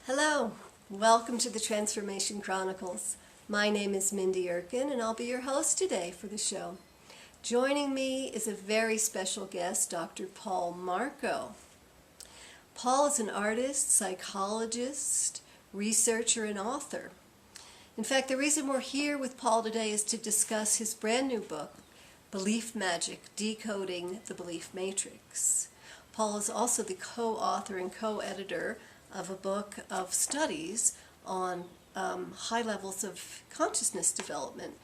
Hello, welcome to the Transformation Chronicles. My name is Mindy Erkin and I'll be your host today for the show. Joining me is a very special guest, Dr. Paul Marco. Paul is an artist, psychologist, researcher, and author. In fact, the reason we're here with Paul today is to discuss his brand new book, Belief Magic: Decoding the Belief Matrix. Paul is also the co-author and co-editor of a book of studies on high levels of consciousness development,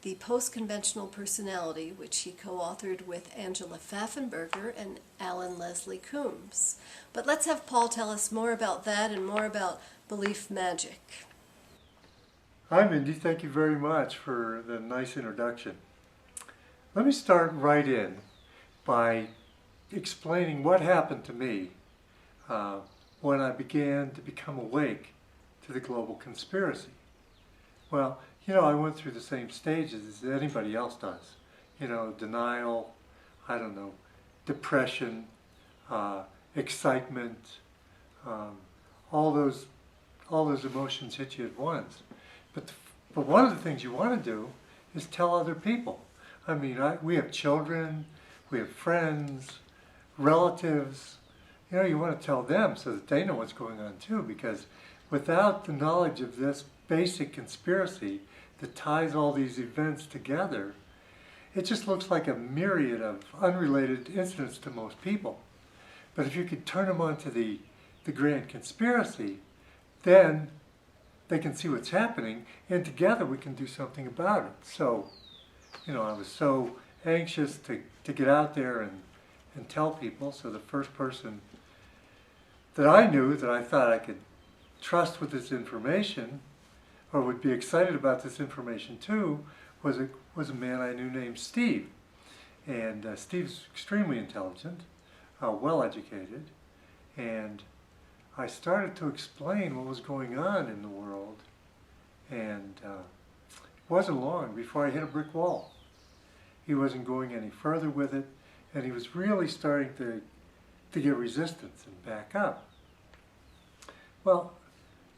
the Post-Conventional Personality, which he co-authored with Angela Pfaffenberger and Alan Leslie Coombs. But let's have Paul tell us more about that and more about Belief Magic. Hi Mindy, thank you very much for the nice introduction. Let me start right in by explaining what happened to me when I began to become awake to the global conspiracy. Well, I went through the same stages as anybody else does. Denial, depression, excitement, all those emotions hit you at once. But one of the things you want to do is tell other people. We have children, we have friends, relatives. You want to tell them so that they know what's going on too, because without the knowledge of this basic conspiracy that ties all these events together, it just looks like a myriad of unrelated incidents to most people. But if you could turn them onto the grand conspiracy, then they can see what's happening, and together we can do something about it. So, I was so anxious to get out there and tell people. So the first person that I knew that I thought I could trust with this information, or would be excited about this information too, was a man I knew named Steve. And Steve's extremely intelligent, well educated, and I started to explain what was going on in the world, and it wasn't long before I hit a brick wall. He wasn't going any further with it, and he was really starting to get resistance and back up. Well,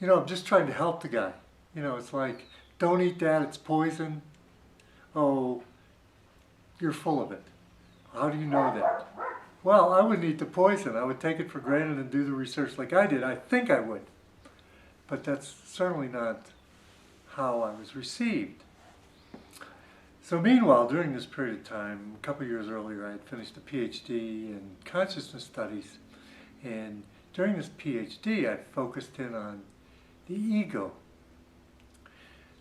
I'm just trying to help the guy. It's like, don't eat that, it's poison. Oh, you're full of it. How do you know that? Well, I wouldn't eat the poison. I would take it for granted and do the research like I did. I think I would. But that's certainly not how I was received. So meanwhile, during this period of time, a couple of years earlier, I had finished a PhD in consciousness studies. And during this PhD, I focused in on the ego.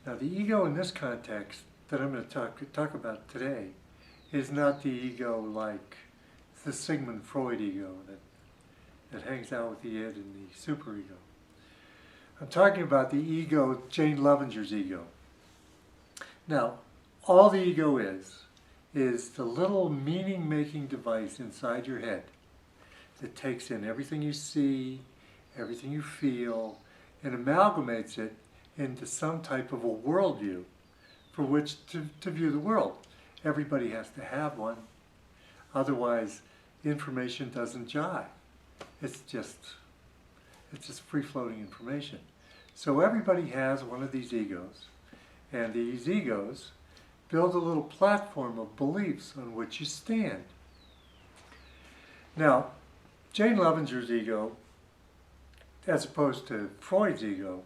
Now, the ego in this context that I'm going to talk about today is not the ego like the Sigmund Freud ego that hangs out with the id and the superego. I'm talking about the ego, Jane Lovinger's ego. Now, all the ego is the little meaning-making device inside your head that takes in everything you see, everything you feel, and amalgamates it into some type of a worldview for which to view the world. Everybody has to have one, otherwise information doesn't jive. It's just free-floating information. So everybody has one of these egos, and these egos build a little platform of beliefs on which you stand. Now, Jane Lovinger's ego, as opposed to Freud's ego,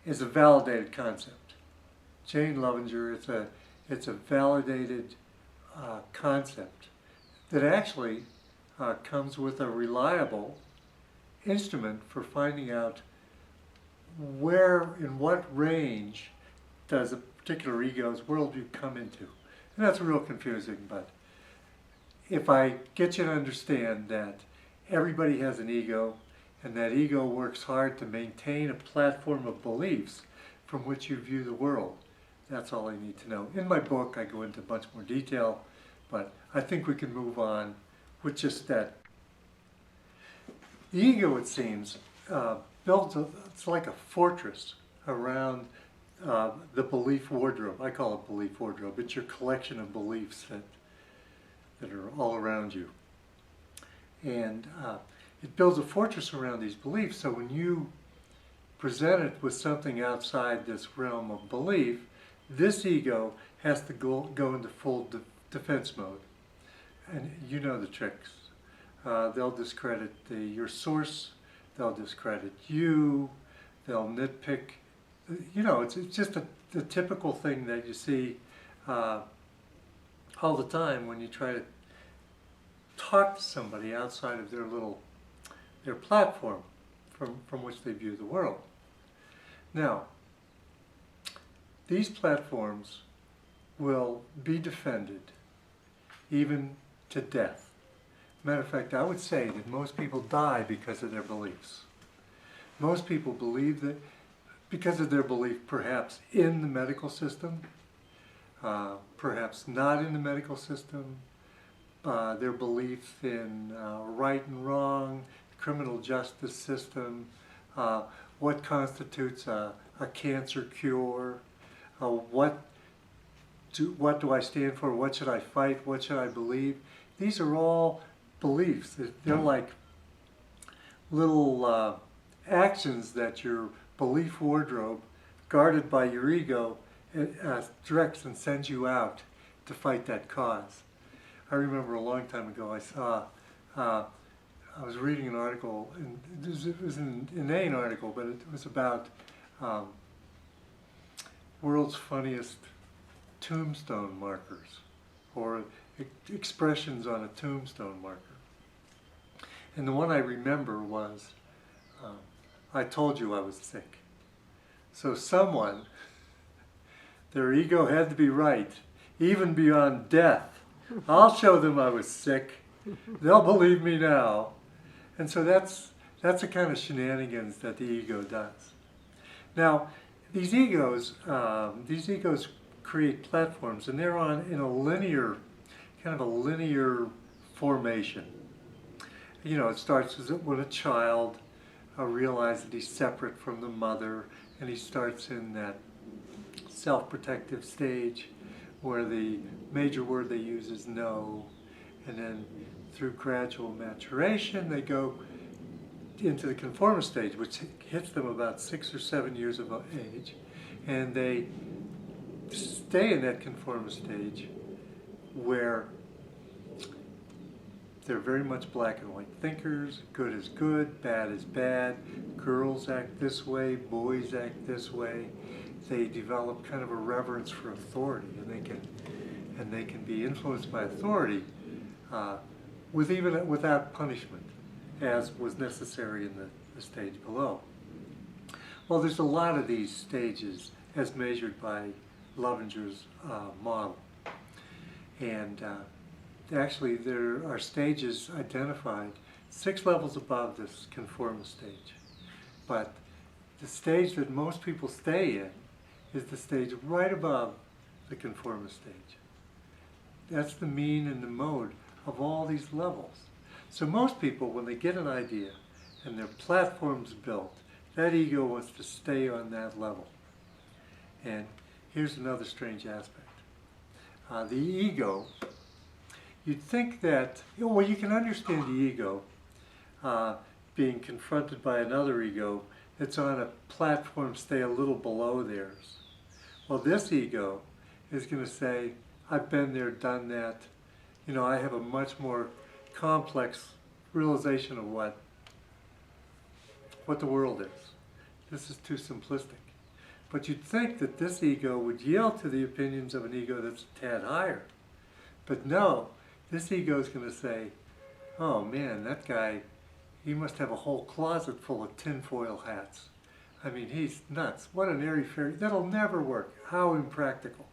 is a validated concept. Jane Lovinger, it's a validated concept that actually comes with a reliable instrument for finding out where, in what range does a particular ego's worldview come into. And that's real confusing, but if I get you to understand that everybody has an ego, and that ego works hard to maintain a platform of beliefs from which you view the world, that's all I need to know. In my book, I go into a bunch more detail, but I think we can move on with just that. The ego, it seems, it's like a fortress around the belief wardrobe. I call it belief wardrobe. It's your collection of beliefs that are all around you. And it builds a fortress around these beliefs. So when you present it with something outside this realm of belief, this ego has to go into full defense mode. And you know the tricks. They'll discredit your source, they'll discredit you, they'll nitpick. You know, it's just the typical thing that you see all the time when you try to talk to somebody outside of their platform from which they view the world. Now, these platforms will be defended even to death. Matter of fact, I would say that most people die because of their beliefs. Most people believe that because of their belief perhaps in the medical system, perhaps not in the medical system, their belief in right and wrong, criminal justice system, what constitutes a cancer cure, what do I stand for, what should I fight, what should I believe. These are all beliefs. They're like little actions that your belief wardrobe, guarded by your ego, directs and sends you out to fight that cause. I remember a long time ago I was reading an article, and it was an inane article, but it was about world's funniest tombstone markers, or expressions on a tombstone marker. And the one I remember was, I told you I was sick. So someone, their ego had to be right, even beyond death. I'll show them I was sick. They'll believe me now. And so that's the kind of shenanigans that the ego does. Now, these egos create platforms, and they're in a linear, kind of a linear formation. You know, it starts when a child realizes that he's separate from the mother, and he starts in that self-protective stage where the major word they use is no, and then through gradual maturation they go into the conformist stage, which hits them about 6 or 7 years of age, and they stay in that conformist stage where they're very much black and white thinkers. Good is good, bad is bad. Girls act this way, boys act this way. They develop kind of a reverence for authority, and they can be influenced by authority without punishment, as was necessary in the stage below. Well, there's a lot of these stages as measured by Lovinger's model, and actually there are stages identified 6 levels above this conformist stage, but the stage that most people stay in is the stage right above the conformist stage. That's the mean and the mode of all these levels. So most people, when they get an idea and their platform's built, that ego wants to stay on that level. And here's another strange aspect. The ego, you'd think that, well, you can understand the ego being confronted by another ego that's on a platform stay a little below theirs. Well, this ego is going to say, I've been there, done that. You know, I have a much more complex realization of what the world is. This is too simplistic. But you'd think that this ego would yield to the opinions of an ego that's a tad higher. But no, this ego is going to say, oh man, that guy, he must have a whole closet full of tinfoil hats. I mean, he's nuts. What an airy-fairy. That'll never work. How impractical.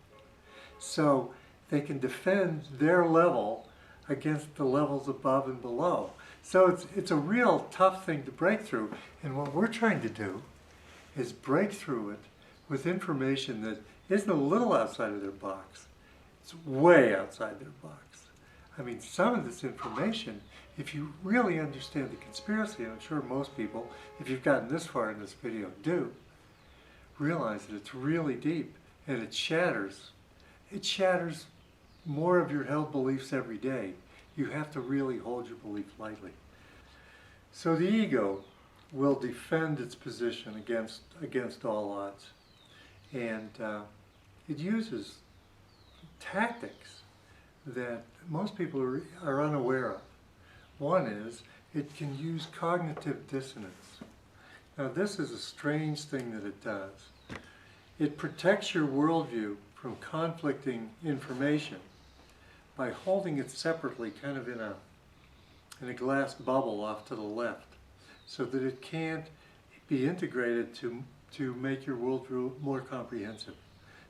So they can defend their level against the levels above and below. So it's a real tough thing to break through. And what we're trying to do is break through it with information that isn't a little outside of their box. It's way outside their box. I mean, some of this information, if you really understand the conspiracy, and I'm sure most people, if you've gotten this far in this video, do, realize that it's really deep, and it shatters more of your held beliefs every day. You have to really hold your belief lightly. So the ego will defend its position against all odds. And it uses tactics that most people are unaware of. One is it can use cognitive dissonance. Now this is a strange thing that it does. It protects your worldview from conflicting information by holding it separately, kind of in a glass bubble off to the left, so that it can't be integrated to make your worldview more comprehensive.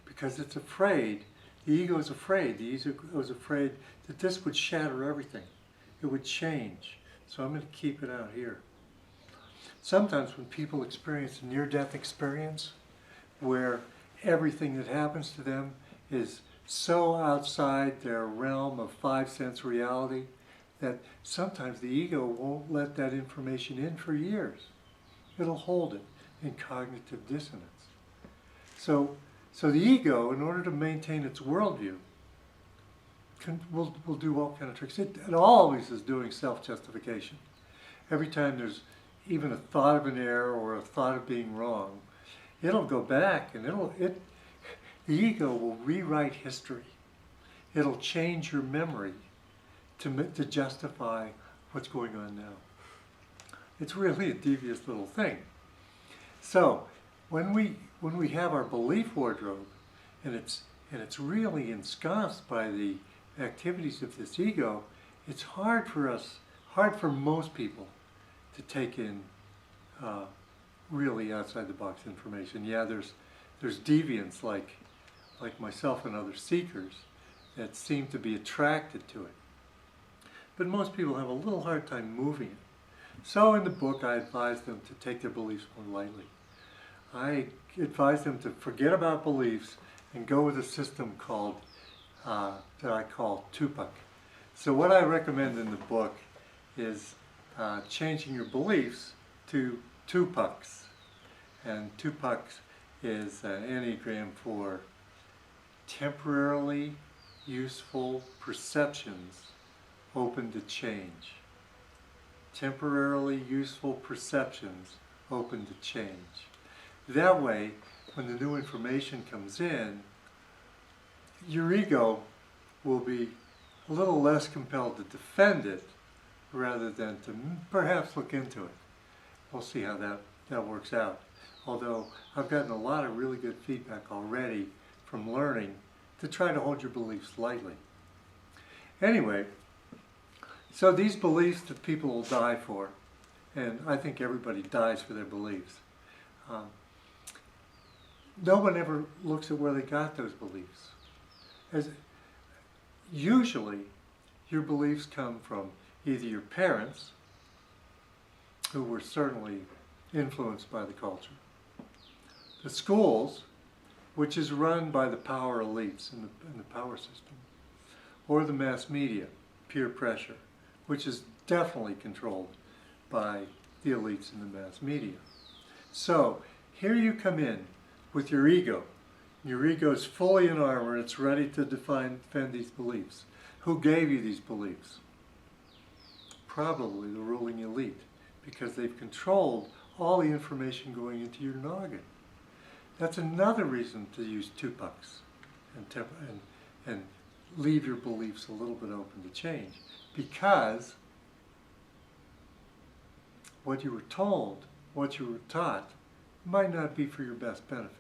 Because it's afraid, the ego is afraid, the ego is afraid that this would shatter everything. It would change. So I'm going to keep it out here. Sometimes when people experience a near-death experience, where everything that happens to them is so outside their realm of five-sense reality that sometimes the ego won't let that information in for years. It'll hold it in cognitive dissonance. So the ego, in order to maintain its worldview, will do all kind of tricks. It always is doing self-justification. Every time there's even a thought of an error or a thought of being wrong, it'll go back and the ego will rewrite history. It'll change your memory to justify what's going on now. It's really a devious little thing. So when we have our belief wardrobe and it's really ensconced by the activities of this ego, it's hard for most people to take in really outside the box information. Yeah, there's deviants like myself and other seekers that seem to be attracted to it. But most people have a little hard time moving it. So in the book I advise them to take their beliefs more lightly. I advise them to forget about beliefs and go with a system called that I call Tupac. So what I recommend in the book is changing your beliefs to Tupacs. And Tupacs is an enneagram for temporarily useful perceptions open to change. Temporarily useful perceptions open to change. That way, when the new information comes in, your ego will be a little less compelled to defend it rather than to perhaps look into it. We'll see how that works out. Although I've gotten a lot of really good feedback already from learning to try to hold your beliefs lightly. Anyway, so these beliefs that people will die for, and I think everybody dies for their beliefs. No one ever looks at where they got those beliefs. Usually, your beliefs come from either your parents, who were certainly influenced by the culture, the schools, which is run by the power elites in the power system, or the mass media, peer pressure, which is definitely controlled by the elites in the mass media. So here you come in with your ego. Your ego is fully in armor. It's ready to defend these beliefs. Who gave you these beliefs? Probably the ruling elite, because they've controlled all the information going into your noggin. That's another reason to use Tupacs and leave your beliefs a little bit open to change, because what you were told, what you were taught, might not be for your best benefit.